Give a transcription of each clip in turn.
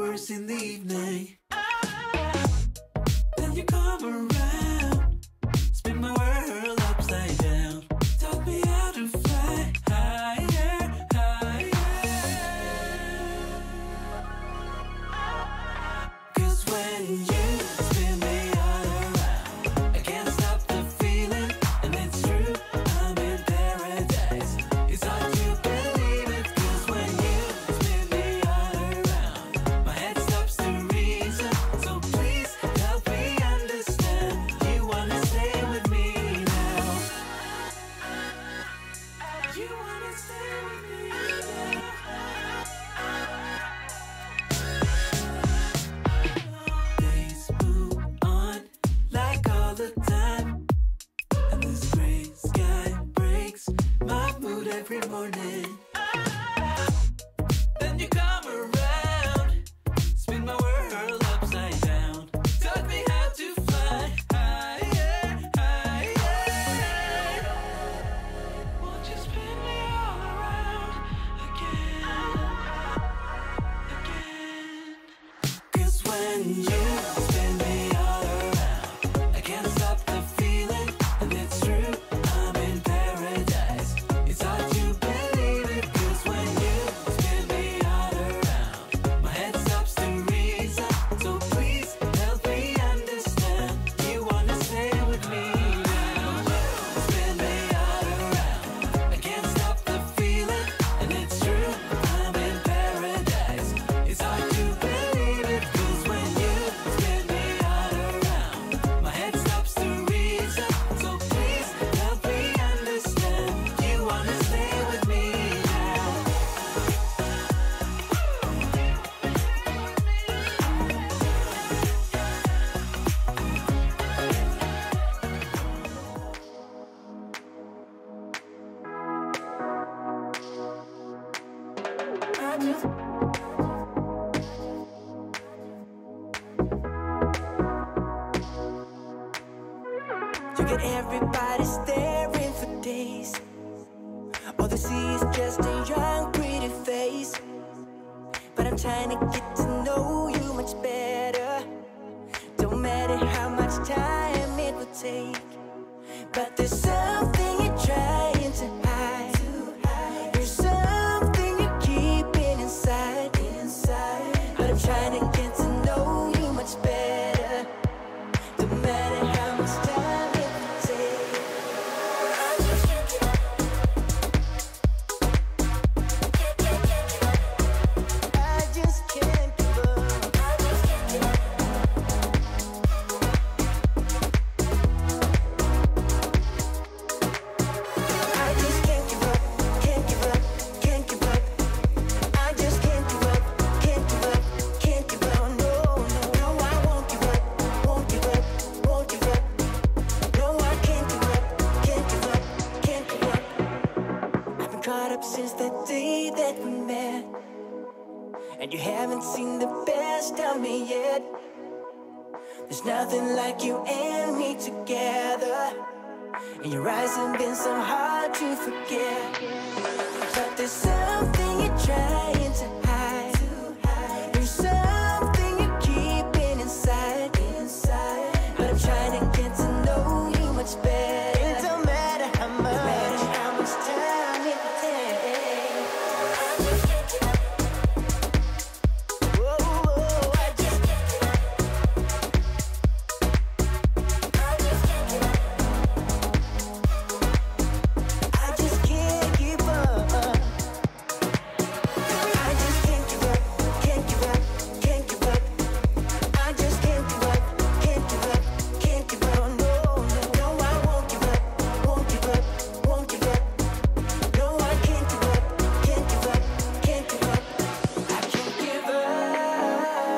hours in the evening. Then you come around, spin my world upside down, taught me how to fly higher, higher. 'Cause when you spin me all around, I can't stop the feeling, and it's true, I'm in paradise. It's hard to believe it, 'cause when you spin me all around, my head stops to reason. So please help me understand, you wanna stay with me now. You wanna stay with me now. Days move on like all the time, and this gray sky breaks my mood every morning. Then you come around, spin my world upside down, taught me how to fly higher, higher. Won't you spin me all around again, again? 'Cause when you spin me all around, I can't stop the feeling, and it's true, I'm in paradise. It's hard to believe it, 'cause when you spin me all around, my head stops to reason. So please help me understand, you wanna stay with me now. Spin me all around, I can't stop the feeling, and it's true, I'm in paradise. It's hard to believe it, 'cause when you spin me all around, my head stops to reason. So please help me understand, you wanna stay with me now. You get everybody staring for days. All they see is just a young, pretty face. But I'm trying to get to know you much better. Don't matter how much time it will take, but there's something you're trying to hide. There's something you're keeping inside. But I'm trying to get to know you much better. Don't matter how much time it will take. I just can't give up. I just can't give up. I just can't give up. I just can't give up. Can't give up. Can't give up. I just can't give up. Can't give up. Can't give up. No, no, no, I won't give up. Won't give up. Won't give up. No, I can't give up. Can't give up. Can't give up. I've been caught up since that day that we met, and you haven't seen the best of me yet. There's nothing like you and me together, and your eyes have been so hard to forget. But there's something you're trying to hide. There's something you're keeping inside. But I'm trying to get to know you much better. It don't matter how much time it will take. I just can't give up. Whoa, I just can't give up. I just can't give up. I just can't give up. I just can't give up. Can't give up. Can't give up. I just can't give up. Can't give up. Can't give up. No, no, no, I won't give up. Won't give up. Won't give up. No, I can't give up. Can't give up. Can't give up. I can't give up.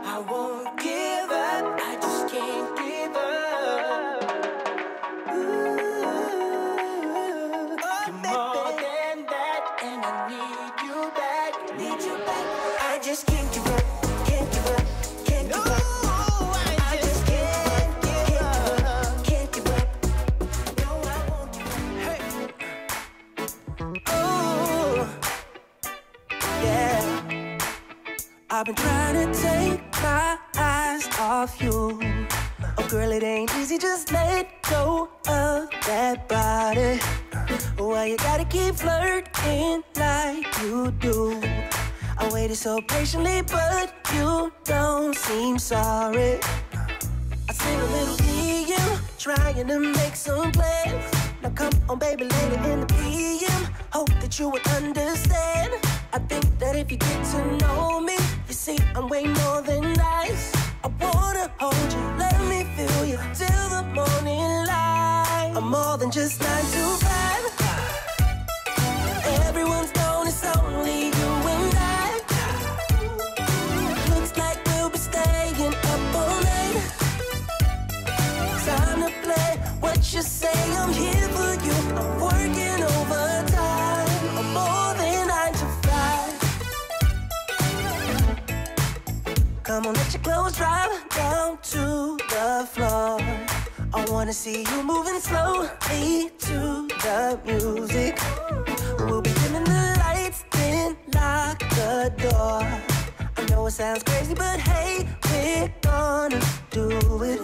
I won't give up. I just can't give up. You're more than that, and I need you back. Need you back. I just can't give up. Can't give up. Can't give up. I just can't give up. Can't give up. No, I won't give up. Hey. Oh, yeah. I've been trying to take my eyes off you. Oh girl, it ain't easy, just let go of that body. Why you gotta keep flirting like you do? I waited so patiently, but you don't seem sorry. I sing a little DM, trying to make some plans. Now come on baby, later in the PM, hope that you would understand. I think that if you get to know me, you see I'm way more than nice. I wanna hold you, let me feel you till the morning light. I'm more than just 9 to 5. Everyone's known it's only you and I. Looks like we'll be staying up all night. Time to play what you say, I'm here for you. I'm working overtime. I'm more than 9 to 5. Come on, let your clothes drop down to the floor. I wanna see you moving slowly to the music. We'll be dimming the lights, then lock the door. I know it sounds crazy, but hey, we're gonna do it.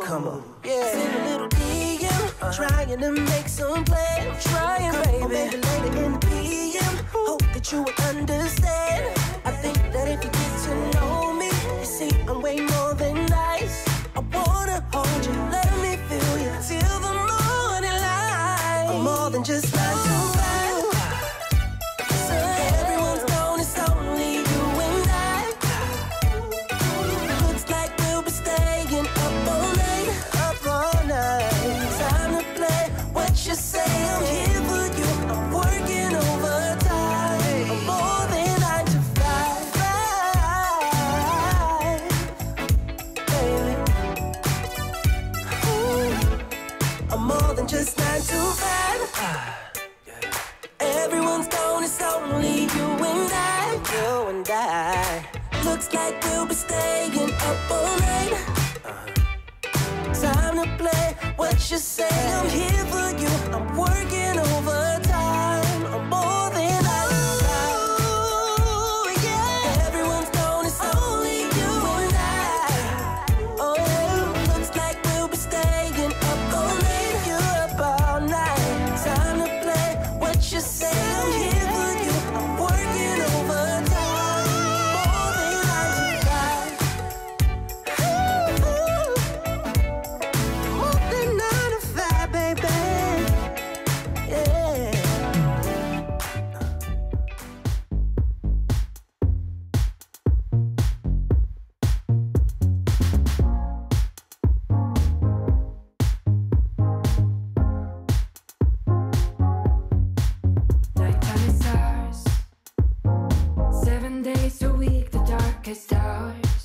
Come on, yeah. Send a little DM, trying to make some plans. Trying, baby. Baby, later in the PM, hope that you will understand. I think that if you get to know me, you see I'm way more than nice. I wanna hold you, let me feel you till the morning light. I'm more than just 9 to 5. So everyone's known it's only you and I. Looks like we'll be staying up all night, up all night. Time to play what you say, I'm here for you. I'm working overtime. I'm more than 9 to 5, baby. I'm more than just 9 to 5. Everyone's known it's only you and I, you and I. Looks like we'll be staying up all night. Time to play what you say, I'm here for you. I'm working overtime. I'm more than 9 to 5. Yeah. Everyone's known it's only you and I. Oh yeah. Looks like we'll be staying up all night. You up all night. Time to play what you say, I'm here for you. I'm working overtime. More than 9 to 5. More than 9 to 5, baby. Yeah. Nighttime is ours. 7 days a week, the darkest hours.